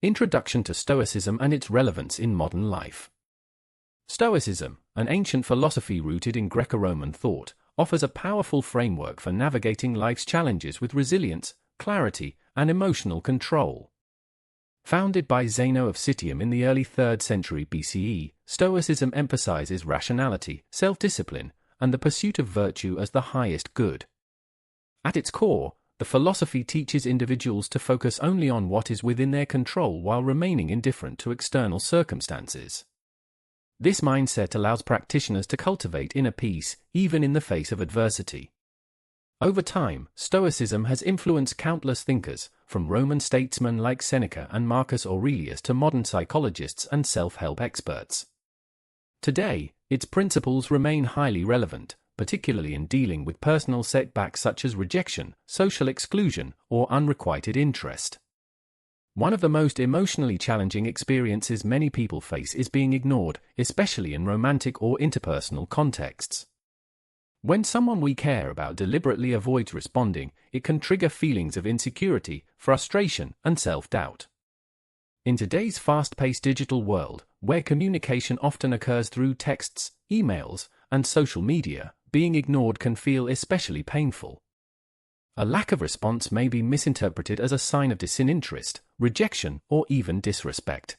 Introduction to Stoicism and its relevance in modern life. Stoicism, an ancient philosophy rooted in Greco-Roman thought, offers a powerful framework for navigating life's challenges with resilience, clarity, and emotional control. Founded by Zeno of Citium in the early 3rd century BCE, Stoicism emphasizes rationality, self-discipline, and the pursuit of virtue as the highest good. At its core, the philosophy teaches individuals to focus only on what is within their control while remaining indifferent to external circumstances. This mindset allows practitioners to cultivate inner peace, even in the face of adversity. Over time, Stoicism has influenced countless thinkers, from Roman statesmen like Seneca and Marcus Aurelius to modern psychologists and self-help experts. Today, its principles remain highly relevant, particularly in dealing with personal setbacks such as rejection, social exclusion, or unrequited interest. One of the most emotionally challenging experiences many people face is being ignored, especially in romantic or interpersonal contexts. When someone we care about deliberately avoids responding, it can trigger feelings of insecurity, frustration, and self-doubt. In today's fast-paced digital world, where communication often occurs through texts, emails, and social media, being ignored can feel especially painful. A lack of response may be misinterpreted as a sign of disinterest, rejection, or even disrespect.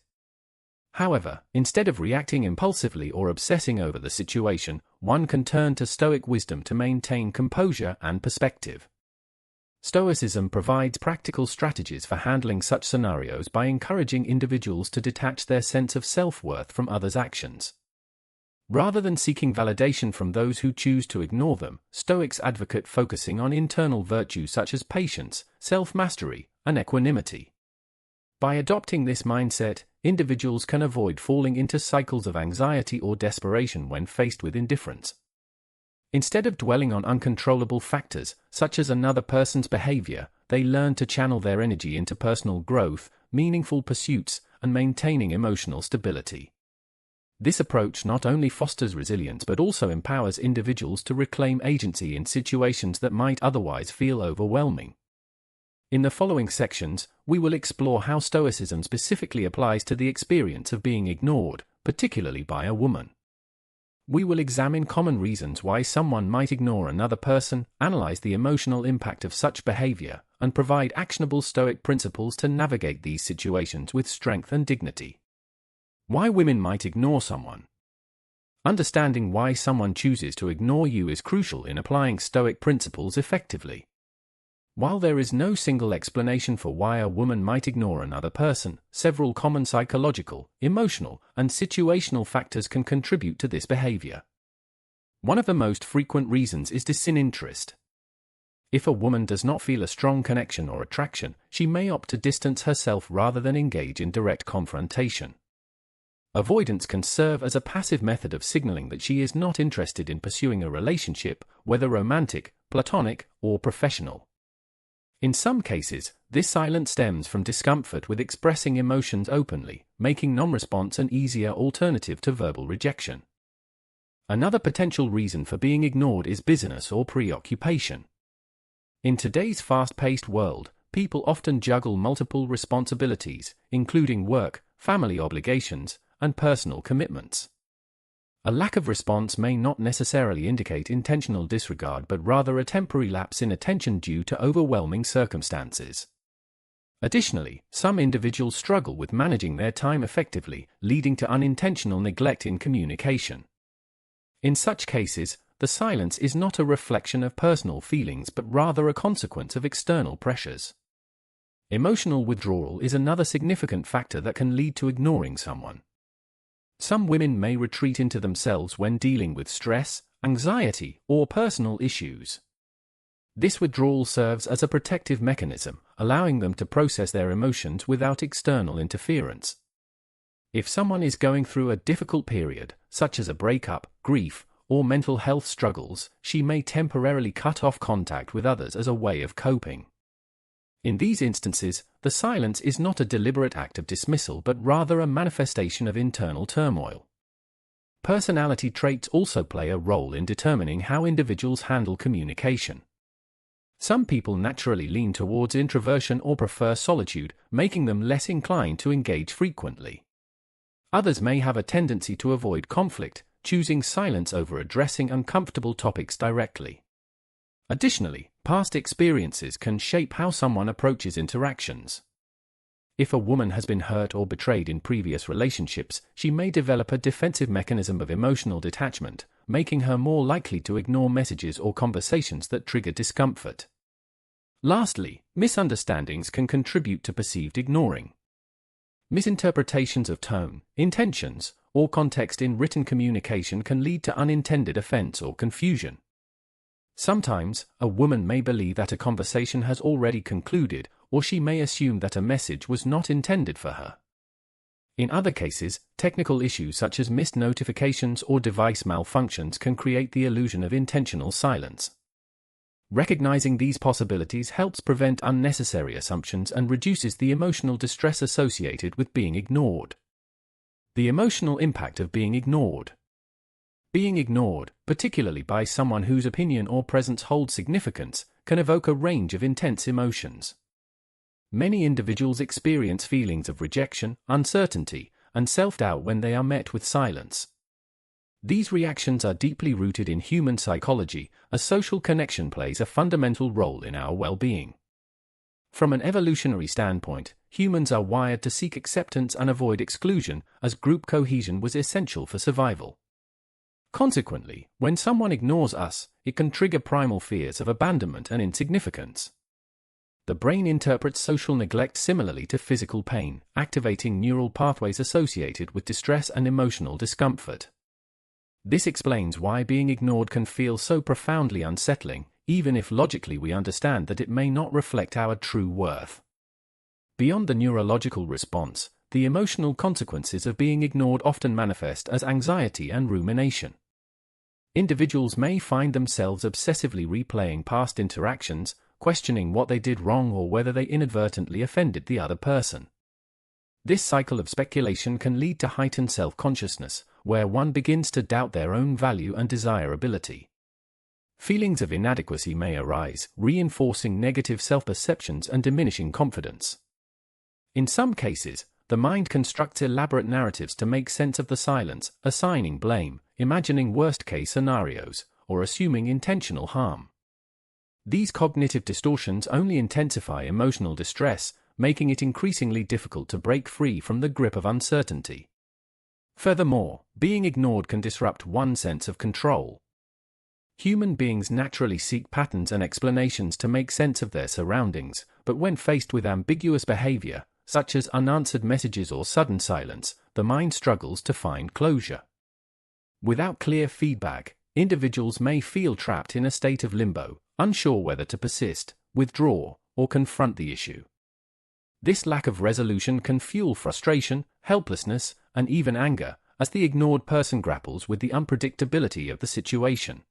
However, instead of reacting impulsively or obsessing over the situation, one can turn to Stoic wisdom to maintain composure and perspective. Stoicism provides practical strategies for handling such scenarios by encouraging individuals to detach their sense of self-worth from others' actions. Rather than seeking validation from those who choose to ignore them, Stoics advocate focusing on internal virtues such as patience, self-mastery, and equanimity. By adopting this mindset, individuals can avoid falling into cycles of anxiety or desperation when faced with indifference. Instead of dwelling on uncontrollable factors, such as another person's behavior, they learn to channel their energy into personal growth, meaningful pursuits, and maintaining emotional stability. This approach not only fosters resilience but also empowers individuals to reclaim agency in situations that might otherwise feel overwhelming. In the following sections, we will explore how Stoicism specifically applies to the experience of being ignored, particularly by a woman. We will examine common reasons why someone might ignore another person, analyze the emotional impact of such behavior, and provide actionable Stoic principles to navigate these situations with strength and dignity. Why women might ignore someone. Understanding why someone chooses to ignore you is crucial in applying Stoic principles effectively. While there is no single explanation for why a woman might ignore another person, several common psychological, emotional, and situational factors can contribute to this behavior. One of the most frequent reasons is disinterest. If a woman does not feel a strong connection or attraction, she may opt to distance herself rather than engage in direct confrontation. Avoidance can serve as a passive method of signaling that she is not interested in pursuing a relationship, whether romantic, platonic, or professional. In some cases, this silence stems from discomfort with expressing emotions openly, making non-response an easier alternative to verbal rejection. Another potential reason for being ignored is busyness or preoccupation. In today's fast-paced world, people often juggle multiple responsibilities, including work, family obligations, and personal commitments. A lack of response may not necessarily indicate intentional disregard but rather a temporary lapse in attention due to overwhelming circumstances. Additionally, some individuals struggle with managing their time effectively, leading to unintentional neglect in communication. In such cases, the silence is not a reflection of personal feelings but rather a consequence of external pressures. Emotional withdrawal is another significant factor that can lead to ignoring someone. Some women may retreat into themselves when dealing with stress, anxiety, or personal issues. This withdrawal serves as a protective mechanism, allowing them to process their emotions without external interference. If someone is going through a difficult period, such as a breakup, grief, or mental health struggles, she may temporarily cut off contact with others as a way of coping. In these instances, the silence is not a deliberate act of dismissal but rather a manifestation of internal turmoil. Personality traits also play a role in determining how individuals handle communication. Some people naturally lean towards introversion or prefer solitude, making them less inclined to engage frequently. Others may have a tendency to avoid conflict, choosing silence over addressing uncomfortable topics directly. Additionally, past experiences can shape how someone approaches interactions. If a woman has been hurt or betrayed in previous relationships, she may develop a defensive mechanism of emotional detachment, making her more likely to ignore messages or conversations that trigger discomfort. Lastly, misunderstandings can contribute to perceived ignoring. Misinterpretations of tone, intentions, or context in written communication can lead to unintended offense or confusion. Sometimes, a woman may believe that a conversation has already concluded, or she may assume that a message was not intended for her. In other cases, technical issues such as missed notifications or device malfunctions can create the illusion of intentional silence. Recognizing these possibilities helps prevent unnecessary assumptions and reduces the emotional distress associated with being ignored. The emotional impact of being ignored. Being ignored, particularly by someone whose opinion or presence holds significance, can evoke a range of intense emotions. Many individuals experience feelings of rejection, uncertainty, and self-doubt when they are met with silence. These reactions are deeply rooted in human psychology, as social connection plays a fundamental role in our well-being. From an evolutionary standpoint, humans are wired to seek acceptance and avoid exclusion, as group cohesion was essential for survival. Consequently, when someone ignores us, it can trigger primal fears of abandonment and insignificance. The brain interprets social neglect similarly to physical pain, activating neural pathways associated with distress and emotional discomfort. This explains why being ignored can feel so profoundly unsettling, even if logically we understand that it may not reflect our true worth. Beyond the neurological response, the emotional consequences of being ignored often manifest as anxiety and rumination. Individuals may find themselves obsessively replaying past interactions, questioning what they did wrong or whether they inadvertently offended the other person. This cycle of speculation can lead to heightened self-consciousness, where one begins to doubt their own value and desirability. Feelings of inadequacy may arise, reinforcing negative self-perceptions and diminishing confidence. In some cases, the mind constructs elaborate narratives to make sense of the silence, assigning blame, imagining worst-case scenarios, or assuming intentional harm. These cognitive distortions only intensify emotional distress, making it increasingly difficult to break free from the grip of uncertainty. Furthermore, being ignored can disrupt one's sense of control. Human beings naturally seek patterns and explanations to make sense of their surroundings, but when faced with ambiguous behavior, such as unanswered messages or sudden silence, the mind struggles to find closure. Without clear feedback, individuals may feel trapped in a state of limbo, unsure whether to persist, withdraw, or confront the issue. This lack of resolution can fuel frustration, helplessness, and even anger, as the ignored person grapples with the unpredictability of the situation.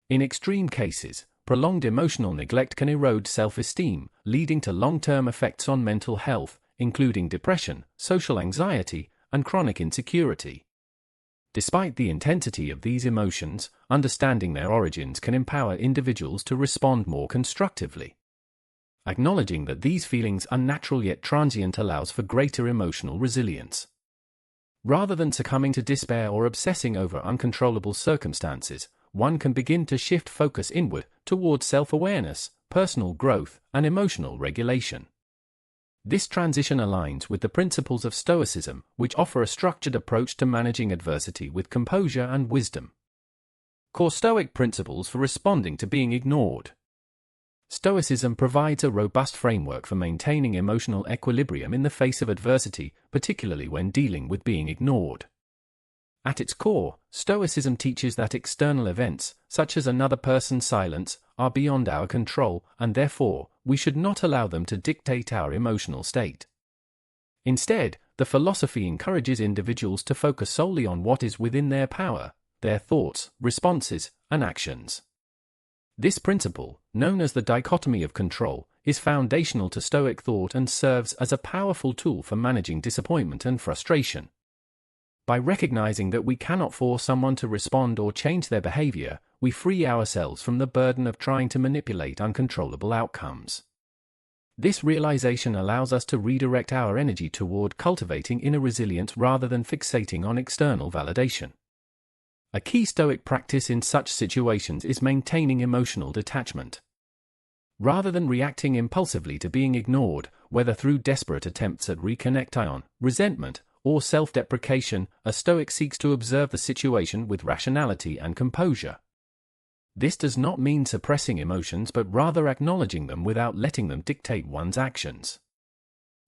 In extreme cases, prolonged emotional neglect can erode self-esteem, leading to long-term effects on mental health, including depression, social anxiety, and chronic insecurity. Despite the intensity of these emotions, understanding their origins can empower individuals to respond more constructively. Acknowledging that these feelings are natural yet transient allows for greater emotional resilience. Rather than succumbing to despair or obsessing over uncontrollable circumstances, one can begin to shift focus inward towards self-awareness, personal growth, and emotional regulation. This transition aligns with the principles of Stoicism, which offer a structured approach to managing adversity with composure and wisdom. Core Stoic principles for responding to being ignored. Stoicism provides a robust framework for maintaining emotional equilibrium in the face of adversity, particularly when dealing with being ignored. At its core, Stoicism teaches that external events, such as another person's silence, are beyond our control, and therefore, we should not allow them to dictate our emotional state. Instead, the philosophy encourages individuals to focus solely on what is within their power, their thoughts, responses, and actions. This principle, known as the dichotomy of control, is foundational to Stoic thought and serves as a powerful tool for managing disappointment and frustration. By recognizing that we cannot force someone to respond or change their behavior, we free ourselves from the burden of trying to manipulate uncontrollable outcomes. This realization allows us to redirect our energy toward cultivating inner resilience rather than fixating on external validation. A key Stoic practice in such situations is maintaining emotional detachment. Rather than reacting impulsively to being ignored, whether through desperate attempts at reconnection, resentment, or self-deprecation, a Stoic seeks to observe the situation with rationality and composure. This does not mean suppressing emotions but rather acknowledging them without letting them dictate one's actions.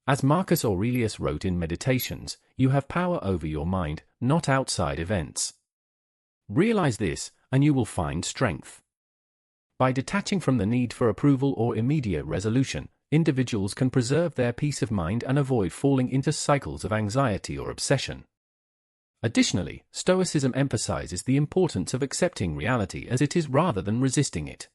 As Marcus Aurelius wrote in Meditations, you have power over your mind, not outside events. Realize this, and you will find strength. By detaching from the need for approval or immediate resolution, individuals can preserve their peace of mind and avoid falling into cycles of anxiety or obsession. Additionally, Stoicism emphasizes the importance of accepting reality as it is rather than resisting it.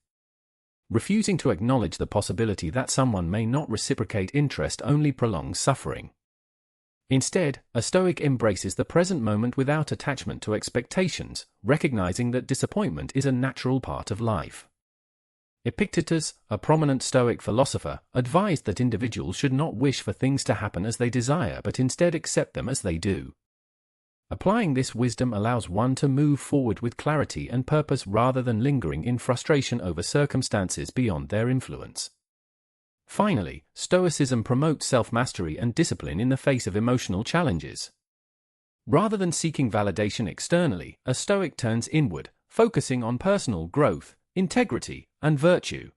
Refusing to acknowledge the possibility that someone may not reciprocate interest only prolongs suffering. Instead, a Stoic embraces the present moment without attachment to expectations, recognizing that disappointment is a natural part of life. Epictetus, a prominent Stoic philosopher, advised that individuals should not wish for things to happen as they desire but instead accept them as they do. Applying this wisdom allows one to move forward with clarity and purpose rather than lingering in frustration over circumstances beyond their influence. Finally, Stoicism promotes self-mastery and discipline in the face of emotional challenges. Rather than seeking validation externally, a Stoic turns inward, focusing on personal growth, integrity, and virtue.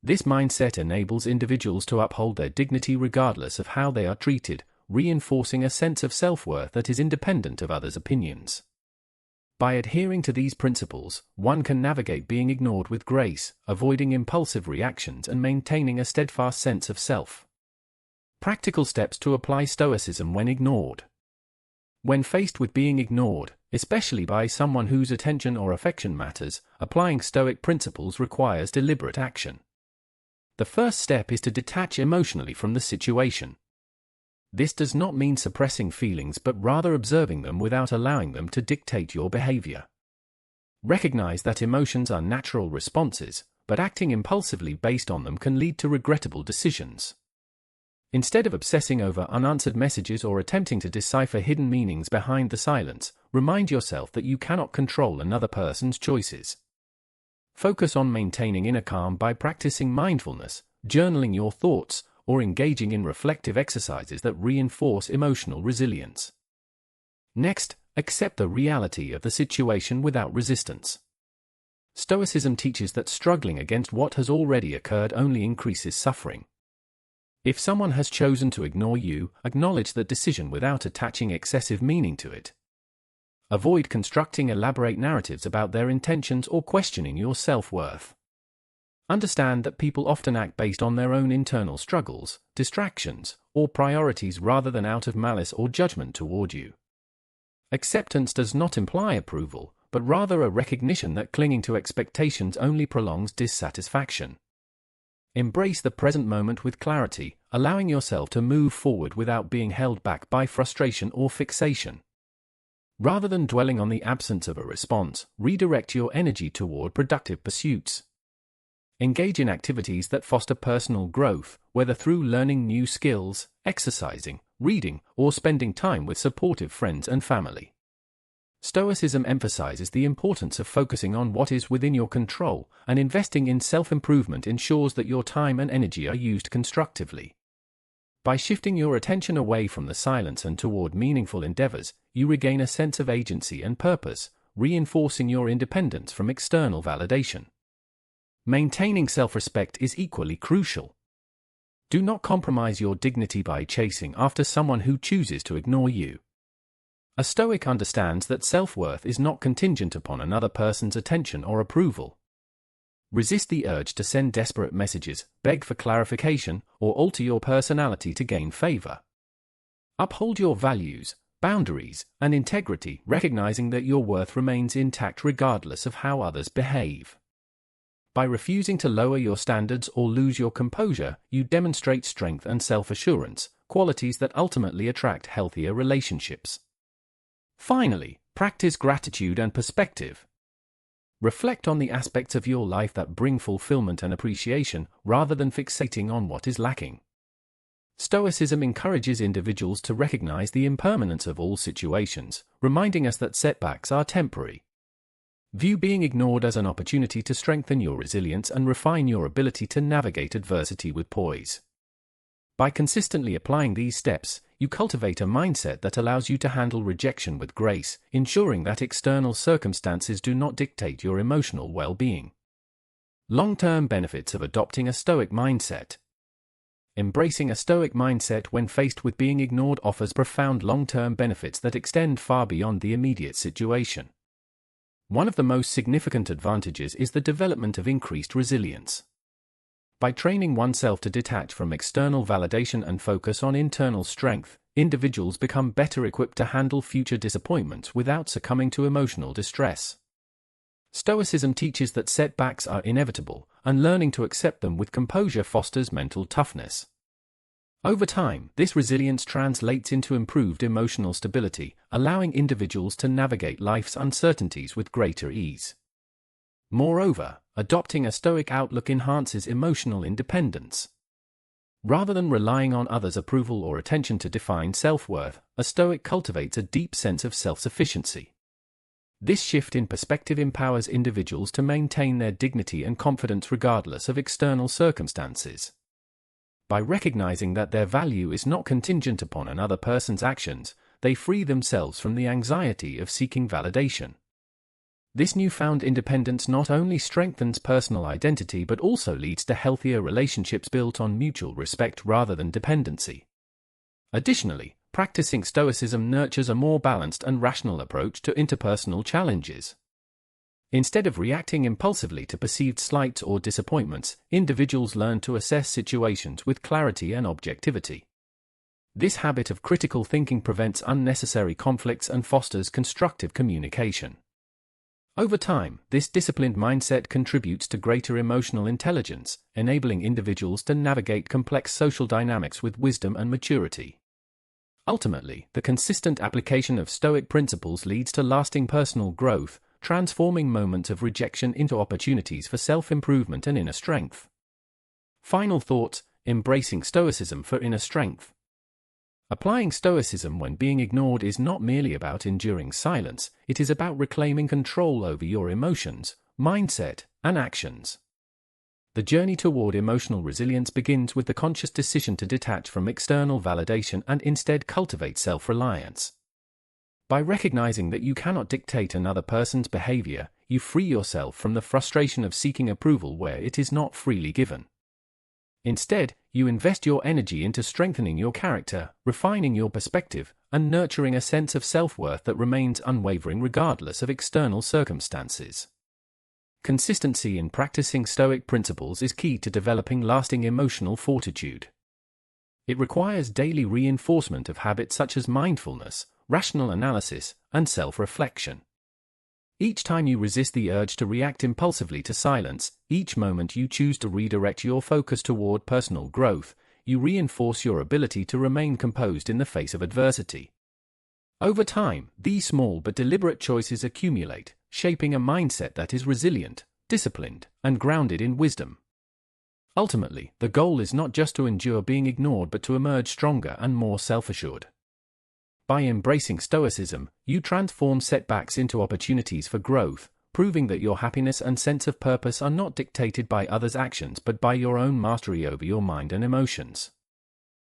This mindset enables individuals to uphold their dignity regardless of how they are treated, reinforcing a sense of self-worth that is independent of others' opinions. By adhering to these principles, one can navigate being ignored with grace, avoiding impulsive reactions and maintaining a steadfast sense of self. Practical steps to apply Stoicism when ignored. When faced with being ignored, especially by someone whose attention or affection matters, applying Stoic principles requires deliberate action. The first step is to detach emotionally from the situation. This does not mean suppressing feelings but rather observing them without allowing them to dictate your behavior. Recognize that emotions are natural responses, but acting impulsively based on them can lead to regrettable decisions. Instead of obsessing over unanswered messages or attempting to decipher hidden meanings behind the silence, remind yourself that you cannot control another person's choices. Focus on maintaining inner calm by practicing mindfulness, journaling your thoughts, or engaging in reflective exercises that reinforce emotional resilience. Next, accept the reality of the situation without resistance. Stoicism teaches that struggling against what has already occurred only increases suffering. If someone has chosen to ignore you, acknowledge that decision without attaching excessive meaning to it. Avoid constructing elaborate narratives about their intentions or questioning your self-worth. Understand that people often act based on their own internal struggles, distractions, or priorities rather than out of malice or judgment toward you. Acceptance does not imply approval, but rather a recognition that clinging to expectations only prolongs dissatisfaction. Embrace the present moment with clarity, allowing yourself to move forward without being held back by frustration or fixation. Rather than dwelling on the absence of a response, redirect your energy toward productive pursuits. Engage in activities that foster personal growth, whether through learning new skills, exercising, reading, or spending time with supportive friends and family. Stoicism emphasizes the importance of focusing on what is within your control, and investing in self-improvement ensures that your time and energy are used constructively. By shifting your attention away from the silence and toward meaningful endeavors, you regain a sense of agency and purpose, reinforcing your independence from external validation. Maintaining self-respect is equally crucial. Do not compromise your dignity by chasing after someone who chooses to ignore you. A Stoic understands that self-worth is not contingent upon another person's attention or approval. Resist the urge to send desperate messages, beg for clarification, or alter your personality to gain favor. Uphold your values, boundaries, and integrity, recognizing that your worth remains intact regardless of how others behave. By refusing to lower your standards or lose your composure, you demonstrate strength and self-assurance, qualities that ultimately attract healthier relationships. Finally, practice gratitude and perspective. Reflect on the aspects of your life that bring fulfillment and appreciation, rather than fixating on what is lacking. Stoicism encourages individuals to recognize the impermanence of all situations, reminding us that setbacks are temporary. View being ignored as an opportunity to strengthen your resilience and refine your ability to navigate adversity with poise. By consistently applying these steps, you cultivate a mindset that allows you to handle rejection with grace, ensuring that external circumstances do not dictate your emotional well-being. Long-term benefits of adopting a Stoic mindset. Embracing a Stoic mindset when faced with being ignored offers profound long-term benefits that extend far beyond the immediate situation. One of the most significant advantages is the development of increased resilience. By training oneself to detach from external validation and focus on internal strength, individuals become better equipped to handle future disappointments without succumbing to emotional distress. Stoicism teaches that setbacks are inevitable, and learning to accept them with composure fosters mental toughness. Over time, this resilience translates into improved emotional stability, allowing individuals to navigate life's uncertainties with greater ease. Moreover, adopting a Stoic outlook enhances emotional independence. Rather than relying on others' approval or attention to define self-worth, a Stoic cultivates a deep sense of self-sufficiency. This shift in perspective empowers individuals to maintain their dignity and confidence regardless of external circumstances. By recognizing that their value is not contingent upon another person's actions, they free themselves from the anxiety of seeking validation. This newfound independence not only strengthens personal identity but also leads to healthier relationships built on mutual respect rather than dependency. Additionally, practicing Stoicism nurtures a more balanced and rational approach to interpersonal challenges. Instead of reacting impulsively to perceived slights or disappointments, individuals learn to assess situations with clarity and objectivity. This habit of critical thinking prevents unnecessary conflicts and fosters constructive communication. Over time, this disciplined mindset contributes to greater emotional intelligence, enabling individuals to navigate complex social dynamics with wisdom and maturity. Ultimately, the consistent application of Stoic principles leads to lasting personal growth, transforming moments of rejection into opportunities for self-improvement and inner strength. Final thoughts: embracing Stoicism for inner strength. Applying Stoicism when being ignored is not merely about enduring silence, it is about reclaiming control over your emotions, mindset, and actions. The journey toward emotional resilience begins with the conscious decision to detach from external validation and instead cultivate self-reliance. By recognizing that you cannot dictate another person's behavior, you free yourself from the frustration of seeking approval where it is not freely given. Instead, you invest your energy into strengthening your character, refining your perspective, and nurturing a sense of self-worth that remains unwavering regardless of external circumstances. Consistency in practicing Stoic principles is key to developing lasting emotional fortitude. It requires daily reinforcement of habits such as mindfulness, rational analysis, and self-reflection. Each time you resist the urge to react impulsively to silence, each moment you choose to redirect your focus toward personal growth, you reinforce your ability to remain composed in the face of adversity. Over time, these small but deliberate choices accumulate, shaping a mindset that is resilient, disciplined, and grounded in wisdom. Ultimately, the goal is not just to endure being ignored but to emerge stronger and more self-assured. By embracing Stoicism, you transform setbacks into opportunities for growth, proving that your happiness and sense of purpose are not dictated by others' actions but by your own mastery over your mind and emotions.